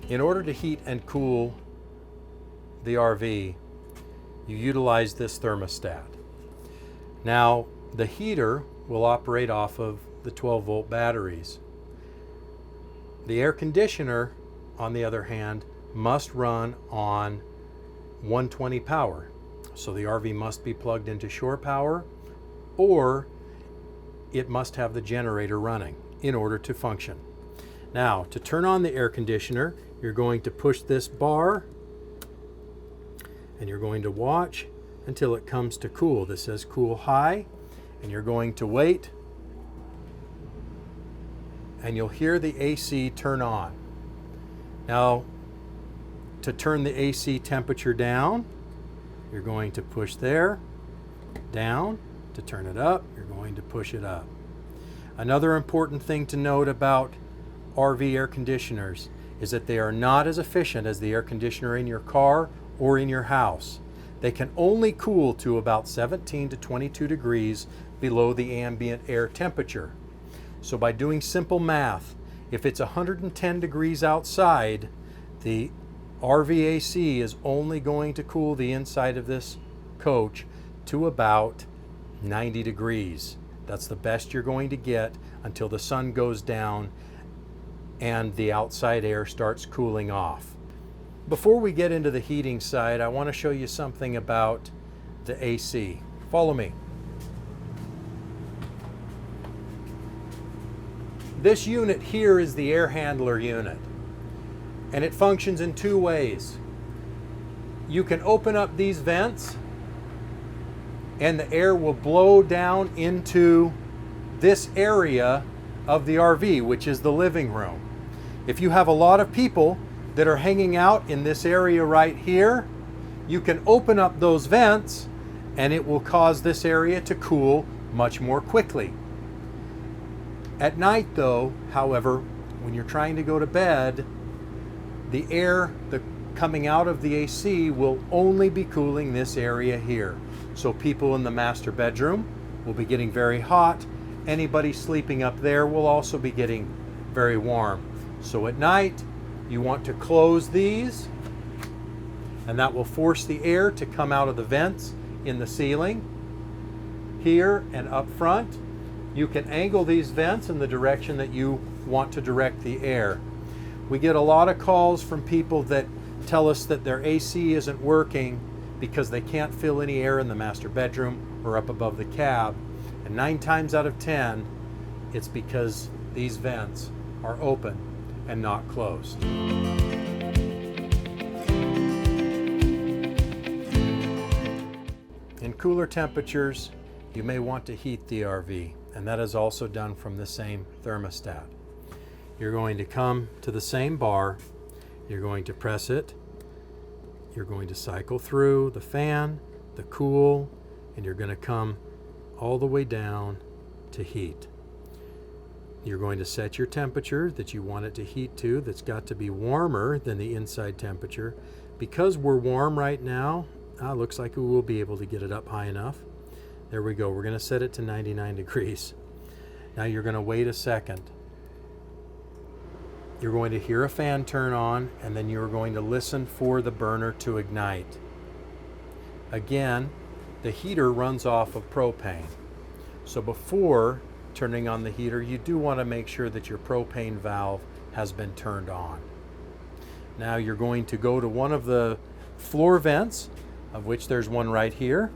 In order to heat and cool the RV, you utilize this thermostat. Now, the heater will operate off of the 12-volt batteries. The air conditioner, on the other hand, must run on 120 power. So the RV must be plugged into shore power, or it must have the generator running in order to function. Now, to turn on the air conditioner, you're going to push this bar and you're going to watch until it comes to cool. This says cool high, and you're going to wait, and you'll hear the AC turn on. Now, to turn the AC temperature down, you're going to push there, down. To turn it up, you're going to push it up. Another important thing to note about RV air conditioners is that they are not as efficient as the air conditioner in your car or in your house. They can only cool to about 17 to 22 degrees below the ambient air temperature. So by doing simple math, if it's 110 degrees outside, the RV AC is only going to cool the inside of this coach to about 90 degrees. That's the best you're going to get until the sun goes down and the outside air starts cooling off. Before we get into the heating side, I want to show you something about the AC. Follow me. This unit here is the air handler unit, and it functions in two ways. You can open up these vents and the air will blow down into this area of the RV, which is the living room. If you have a lot of people that are hanging out in this area right here, you can open up those vents and it will cause this area to cool much more quickly. At night though, however, when you're trying to go to bed, the air coming out of the AC will only be cooling this area here. So people in the master bedroom will be getting very hot. Anybody sleeping up there will also be getting very warm. So at night, you want to close these, and that will force the air to come out of the vents in the ceiling here and up front. You can angle these vents in the direction that you want to direct the air. We get a lot of calls from people that tell us that their AC isn't working because they can't feel any air in the master bedroom or up above the cab. And 9 times out of 10, it's because these vents are open and not closed. In cooler temperatures, you may want to heat the RV, and that is also done from the same thermostat. You're going to come to the same bar, you're going to press it, you're going to cycle through the fan, the cool, and you're going to come all the way down to heat. You're going to set your temperature that you want it to heat to. That's got to be warmer than the inside temperature. Because we're warm right now, looks like we will be able to get it up high enough. There we go. We're going to set it to 99 degrees. Now you're going to wait a second. You're going to hear a fan turn on, and then you're going to listen for the burner to ignite. Again, the heater runs off of propane. So before turning on the heater, you do want to make sure that your propane valve has been turned on. Now you're going to go to one of the floor vents, of which there's one right here.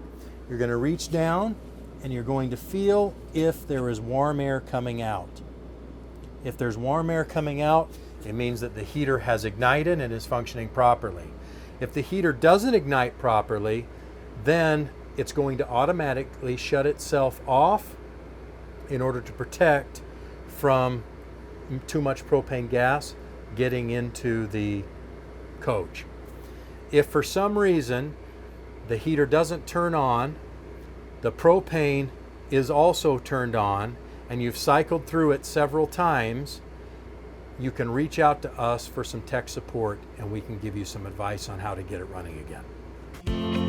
You're going to reach down and you're going to feel if there is warm air coming out. If there's warm air coming out, it means that the heater has ignited and is functioning properly. If the heater doesn't ignite properly, then it's going to automatically shut itself off in order to protect from too much propane gas getting into the coach. If for some reason the heater doesn't turn on, the propane is also turned on, and you've cycled through it several times, you can reach out to us for some tech support and we can give you some advice on how to get it running again.